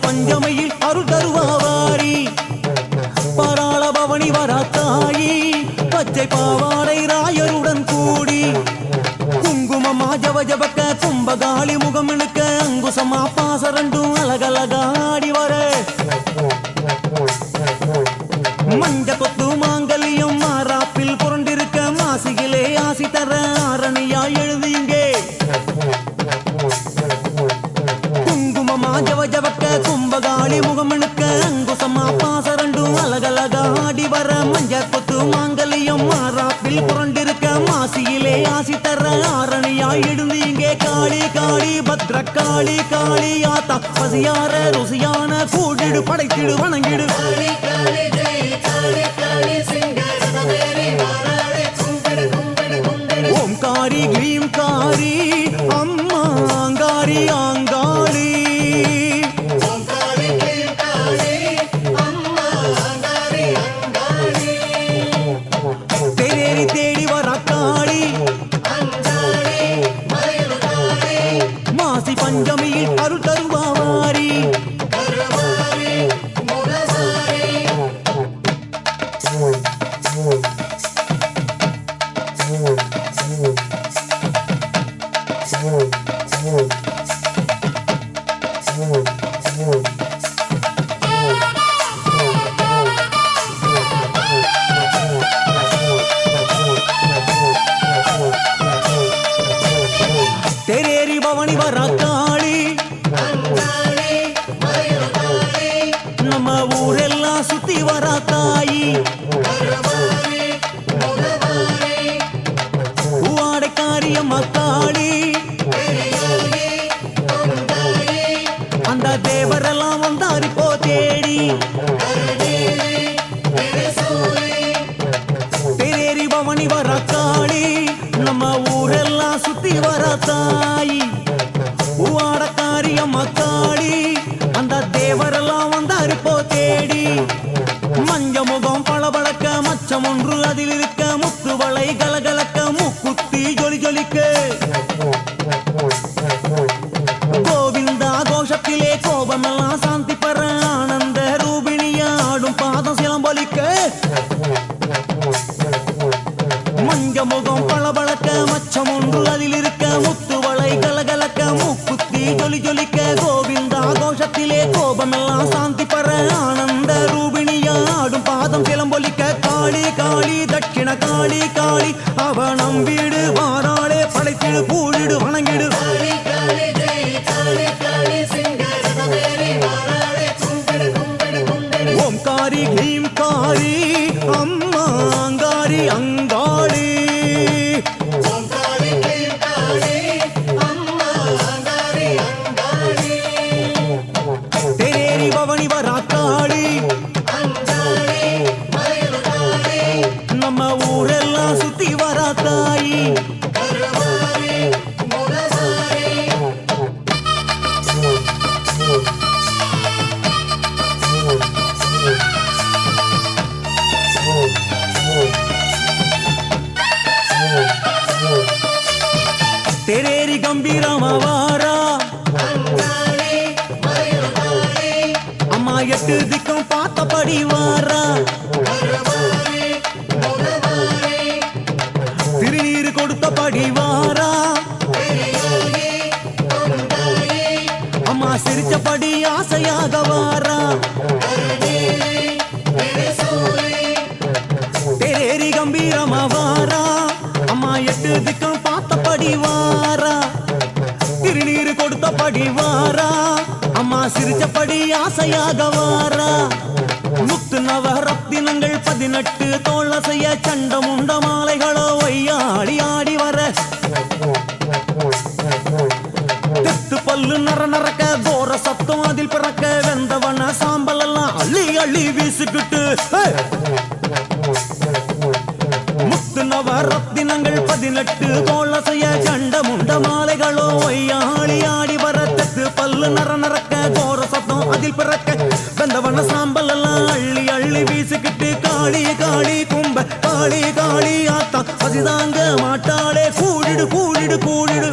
பஞ்சமையில் அருள் தருவாரி பாராள பவனி வராத்தாயி பச்சை பாவாடை ராயருடன் கூடி குங்குமமா ஜவ ஜபக்க கும்பகாளி முகம் இழுக்க அங்குசமா பாசரண்டும் அழகழகாடி வர மஞ்ச கொத்து மாங்கல்யம் மாறாப்பில் புரண்டிருக்க மாசிகளே ஆசி தர ஆரணியா எழுதிங்கே குங்குமமா ஜவ ஜபக்க கும்பகாளி முகம் இழுக்க அங்குசமா பாசரண்டும் அழகழகாடி வர மஞ்ச கொத்து மாங்கல்யம் மாறாப்பில் புரண்டிருக்க மாசியிலே ஆசி தர ஆரணியா எழுதிங்கே காளி காளி பத்ர காளி காளி ஆத்தா பசியார ருசியான கூடிடு படைத்திடு வணங்கிடு ஓம் காரி கிரீம் காரி அம்மா அங்காரி அங்காளி தேடி தேடி வர காளி மாசி பஞ்சமியில் அருள் தருவாரி தேரேரி பவனி வர காளி நம்ம ஊரெல்லாம் சுத்தி வர தாயி பூவாடைக்காரியம்மா காளி அந்த தேவரெல்லாம் வந்தாரி போ தேடி தேரேரி பவனி வர காளி நம்ம ஊரெல்லாம் சுத்தி வர தாயி பூவாடக்காரியம்மா காளி அந்த தேவரெல்லாம் வந்தாரு போ தேடி மஞ்ச முகம் பளபளக்க மச்சம் ஒன்று அதில் இருக்க முத்து வளை கலகலக்க முக்குத்தி ஜொலி ஜொலிக்க கோவிந்தா கோஷத்திலே கோபமெல்லாம் சாந்தி பெற ஆனந்த ரூபிணியாடும் பாதம் சிலம்பொலிக்க மஞ்ச முகம் பளபளக்க மச்சம் ஒன்று அதில் இருக்க முத்து வளை கலகலக்க முக்குத்தி ஜொலி ஜொலிக்க கோவிந்தா கோஷத்திலே கோபமெல்லாம் சாந்தி பெற ஆனந்த ரூபிணியாடும் பாதம் சிலம்பொலிக்க காளி காளி தட்சிண காளி காளி அவ நம் வீடு வாராளே படைத்திடு பூழிடு வணங்கிடு ஓம் காரி கிரீம் காரி அம்மா அங்காரி அங்காளி தேரேரி பவனி வர காளி நம்ம ஊரெல்லாம் சுத்தி வர தாயி தேரேரி கம்பீரமா வாரா அம்மா எட்டு திக்கம் பார்த்தபடி வாரா திருநீர் கொடுத்தபடி வாரா அம்மா சிரிச்சபடி ஆசையாக வாரா தேரேரி கம்பீரமா வாரா அம்மா எட்டு திக்கம் பார்த்தபடி வாரா திருநீர் கொடுத்தபடி வாரா அம்மா சிரிச்சபடி ஆசையாக வாரா முத்து நவரத்தினங்கள் 18 தோளசைய சண்டமுண்ட மாலைகளோ வையாடி ஆடி வர தெத்து பல்லு நர நரக்க கோர சத்தம் அதில் பிறக்க வெந்தவன சாம்பல் எல்லாம் அள்ளி அள்ளி வீசுக்கிட்டு முத்து நவரத்தினங்கள் 18 தோளசைய சண்டமுண்ட மாலைகளோ வையாடி ஆடி வர தெத்து பல்லு நர நரக்க கோர சத்தம் அதில் பிறக்க வெந்தவன சாம்பல் எல்லாம் அள்ளி அள்ளி வீசுக்கிட்டு காளி காளி கும்ப காளி காளி ஆத்தா பசிதாங்க மாட்டாளே கூடிடு கூடிடு கூடிடு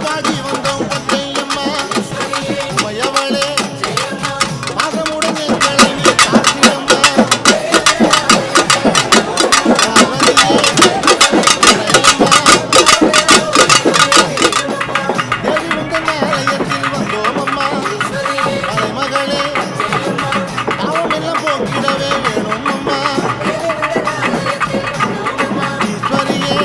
பாடி வந்தோம் பச்சையம்மா உமையவளே பாசமுடன் எங்களை நீ காத்தியம்மா காவலியே உரையம்மா தேவி உந்தன் ஆலயத்தில் வந்தோமம்மா மலைமகளே பாவம் எல்லாம் போக்கிடவே வேணும் அம்மா ஈஸ்வரியே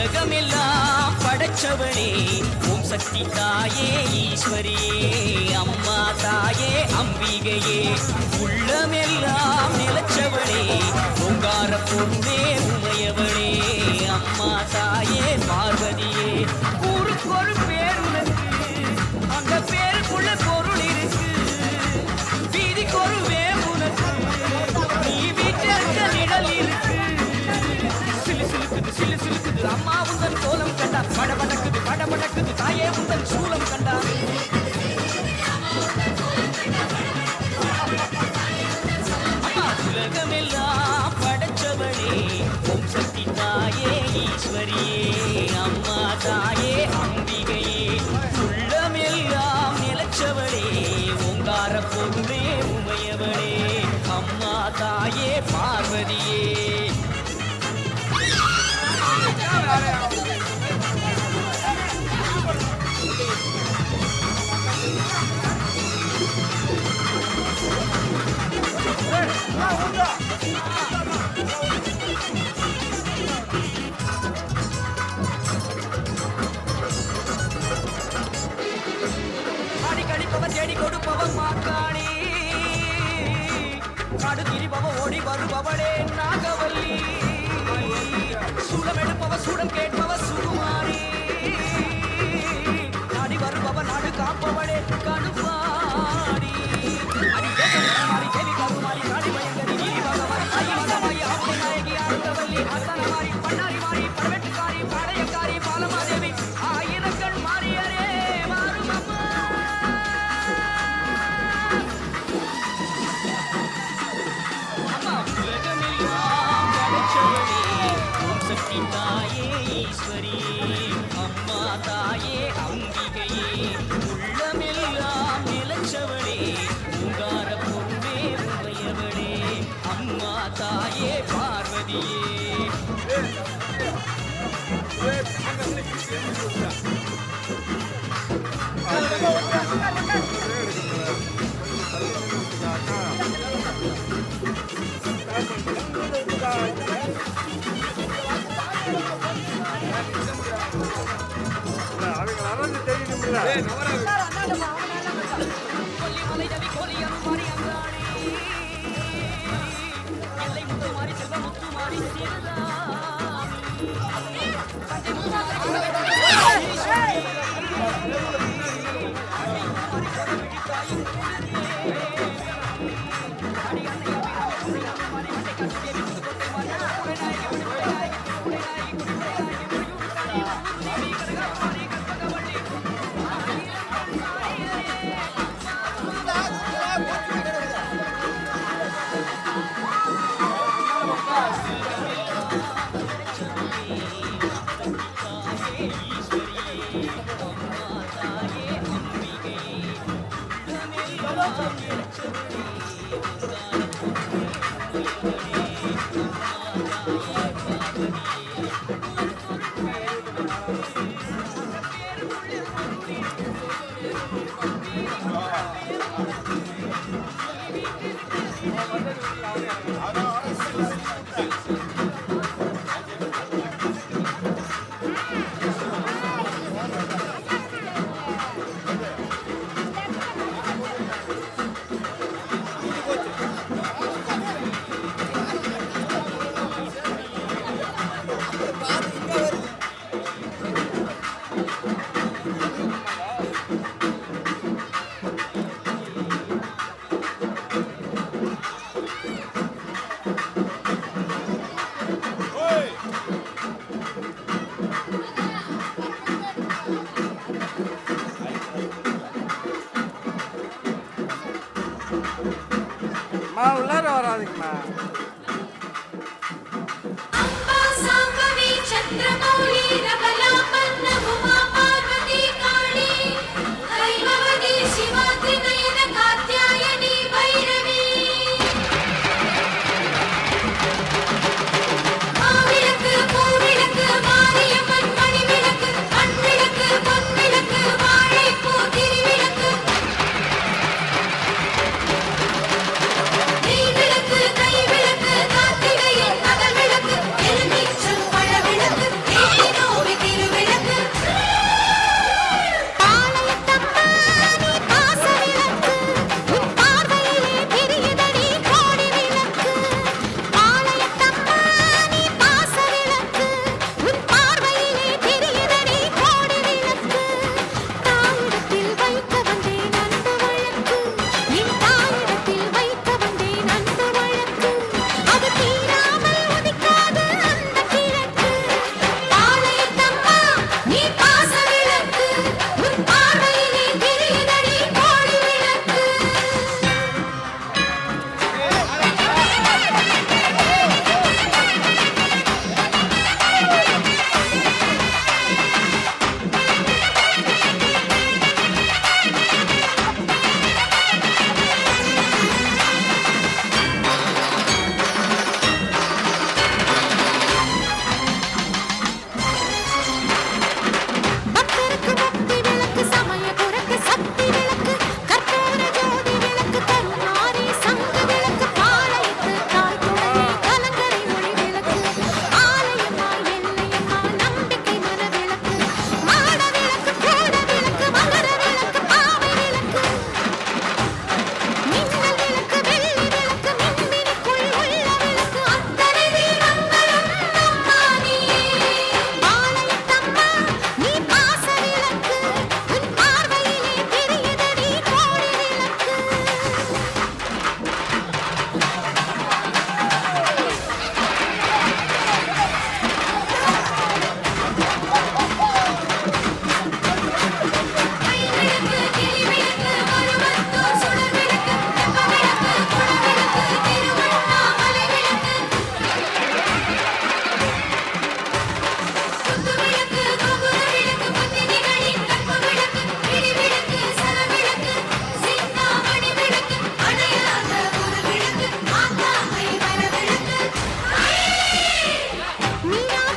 உலகமெல்லாம் படைச்சவளே ஓம் சக்தி தாயே ஈஸ்வரியே அம்மா தாயே அம்பிகையே உள்ளமெல்லாம் நிலச்சவளே ஓங்கார பொண்ணே உமையவளே அம்மா தாயே பார்வதியே ஊருக்கொரு பேர் உனக்கு அந்த பேருக்குள்ள பொருள் இருக்கு வீதிக்கொரு வேர் உனக்கு நீ வீட்டில் நிழல் இருக்கு சிலு சிலுக்குது சிலு சிலுக்குது அம்மா உந்தன் கோலம் கண்டா படபடக்குது தாயே உந்தன் சூலம் கண்டா அம்மா உலகமெல்லாம் படைச்சவளே ஓம் சக்தி தாயே ஈஸ்வரியே அம்மா தாயே அம்பிகையே உள்ளமெல்லாம் நிலச்சவளே ஓங்கார பொருளே உமையவளே அம்மா தாயே பார்வதியே அடிக்கடிப்பவன் தேடி கொடுப்பவன் மாக்காணி காடு திரிபவ ஓடி வருபவளே நாகவல்லி சூடம் எடுப்பவ சூடம் கேட்பவ சுகுமாரி நாடி வருபவ நாடு காப்பவளே கடுப்பாடி அடி கேவி கருமாரி காடி பயங்கரி நீதி பகவாரி தாயி மகமாயி ஆவுடை நாயகி ஆண்டவல்லி அத்தனமாரி பண்ணாரி மாறி படவெட்டுக்காரி பாளையக்காரி பாலமாதேவி ஆயிரக்கண் மாறியரே மாறும் அம்மா உலகமெல்லாம் படைச்சவளே ஓம் சக்தி தாயே ஈஸ்வரியே அம்மா தாயே அம்பிகையே உள்ளமெல்லாம் நிலச்சவளே ஓங்கார பொருளே உமையவளே அம்மா தாயே பார்வதியே கொல்லிமலை ரவி கோலியம் மாறி அங்காடி எல்லை முத்து மாறி செல்வ முத்து மாறி உள்ளார வராதுங்கண்ணா. चंद्रमौली रबलापन्न उमा पार्वती काली कैववदी शिवात्रि नयन कात्यायनी भैरवी माविलक्कु पूविलक्कु मारियம்மன் மணிவிளக்கு அன்விளக்கு பொன்விளக்கு வாழைப்பூ திருவிளக்கு நெய்விளக்கு கைவிளக்கு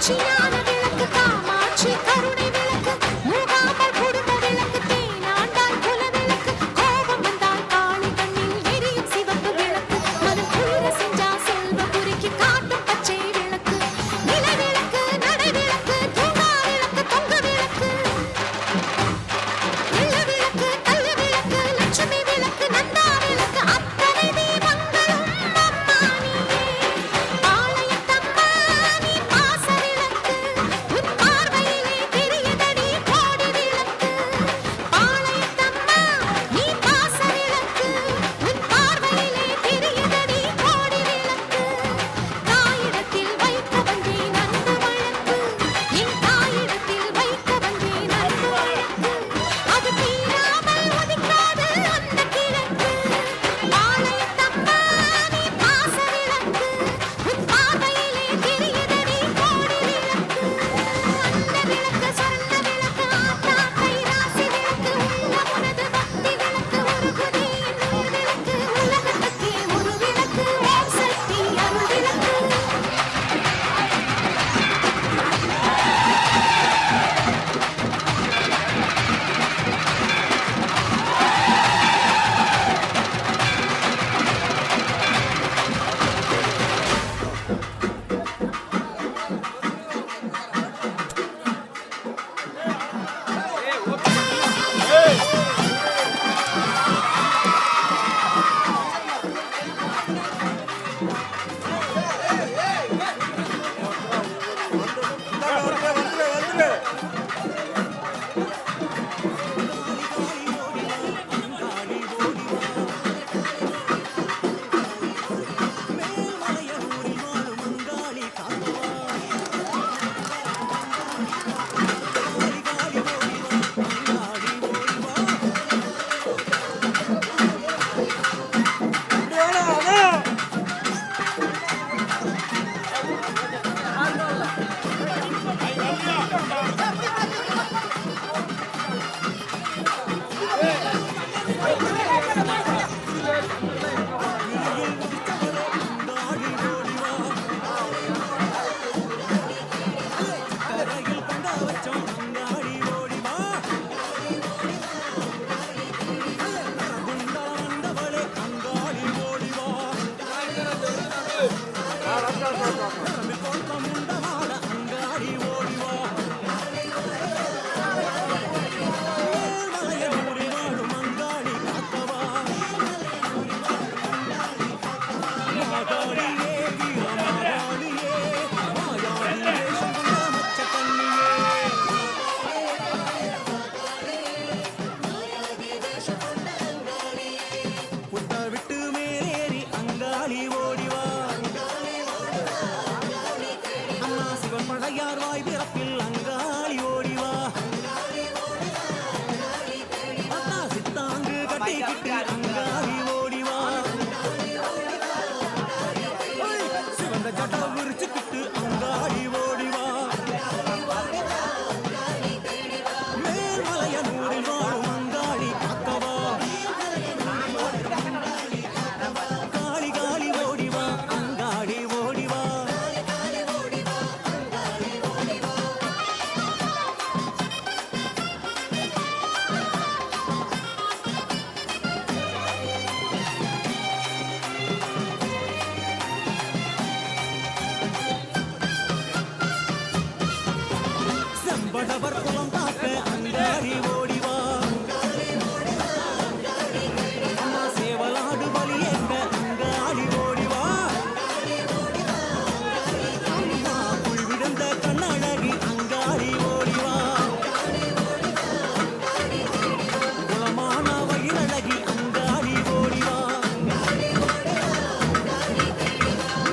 சாட்சியான விளக்கு காமாட்சி கருணை விளக்கு மூகாமல் குடும்ப விளக்கு தேனாண்டால் குல விளக்கு கோபம் வந்தால் காளி கண்ணில் எரியும் சிவப்பு விளக்கு மனம் குளிர செஞ்சா செல்வ குறிக்கு காட்டும் பச்சை விளக்கு நில விளக்கு நடை விளக்கு தூங்கா விளக்கு தொங்க விளக்கு எள்ள விளக்கு கல் விளக்கு லட்சுமி விளக்கு நந்தா விளக்கு அத்தனை தீபங்களும் அம்மா நீயே ஆலயத்தம்மா நீ பாச விளக்கு உன் பார்வையிலே தெரியதடி கோடி விளக்கு ஆலயத்தம்மா நீ பாச விளக்கு உன் பார்வையிலே தெரியதடி கோடி விளக்கு தாயிடத்தில் வைக்க வந்தேன் அன்பு வழக்கு என் தாயிடத்தில் வைக்க வந்தேன் அன்பு வழக்கு அது தீராமல் ஒதுக்காது அந்த கிழக்கு ஆலயத்தம்மா நீ பாச விளக்கு உன் பார்வையிலே தெரியதடி கோடி விளக்கு அந்த விளக்கு சொர்ண விளக்கு ஆத்தா கைராசி விளக்கு உள்ள உனது பக்தி விளக்கு உருகுதே நூல் விளக்கு உலகத்துக்கே ஒரு விளக்கு ஓம் சக்தி அருள் விளக்கு விட்டு மேலேறி அங்காளி ஓடிவா அம்மா சிவன் பழையார் வாய் பிறப்பில் அங்காளி ஓடிவா அத்தா சித்தாங்கு கட்டிக்கிட்டு அங்காளி ஓடிவா சிவந்த ஜட்டா விரிச்சுக்கிட்டு அங்காளி ஓடிவா மேல்மலையனூரில் வாழும் அங்காளி காக்கவா காளி காளி ஓடிவா அங்காளி ஓடிவா செம்படவர் குலம் காக்க அங்காளி ஓடிவா அம்மா சேவலாடு பலியேற்க அங்காளி ஓடிவா அம்மா புல்விழுந்த கண்ணழகி அங்காளி ஓடிவா குலமான வயிறழகி அங்காளி ஓடிவா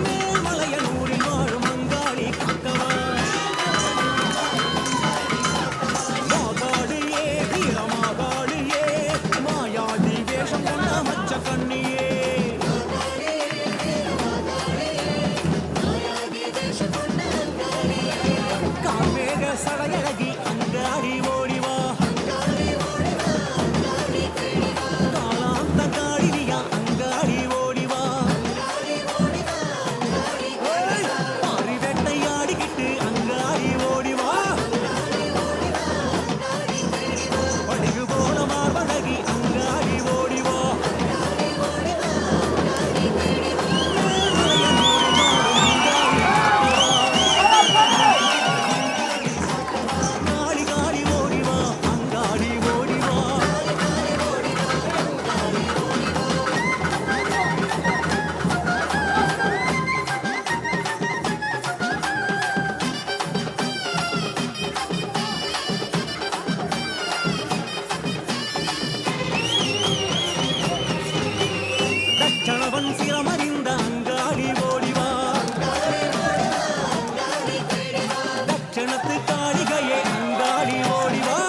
மேல்மலையனூரில் வாழும் அங்காளி காக்கவா மாகாளியே வீரமாகாளியே மாயாடி வேஷம் கொண்ட மச்ச கண்ணியே கார்மேக சடையழகி அங்காடி ஓடிவா காலாந்த காளினியா அங்காடி ஓடிவா பாரி வேட்டையாடிக்கிட்டு அங்காடி லட்சணத்து காளிகையே அங்காளி ஓடிவா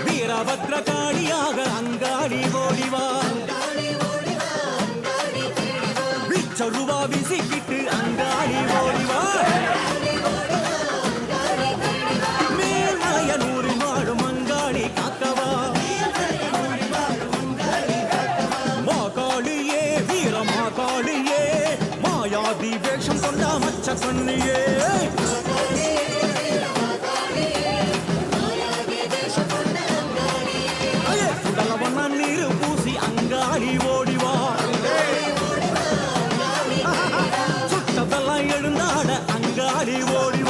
வீரபத்ர காளியாக அங்காளி ஓடிவா விச்சருவா விசிக்கிட்டு அங்காளி ஓடிவா மேல்மலையனூரில் வாழும் அங்காளி காக்கவா மாகாளியே வீரமாகாளியே மாயாதி வேஷம் கொண்ட மச்ச கண்ணியே சுடலவண்ண நீரு பூசி அங்காளி ஓடிவா சுட்டதெல்லாம் எழுந்தாட அங்காளி ஓடி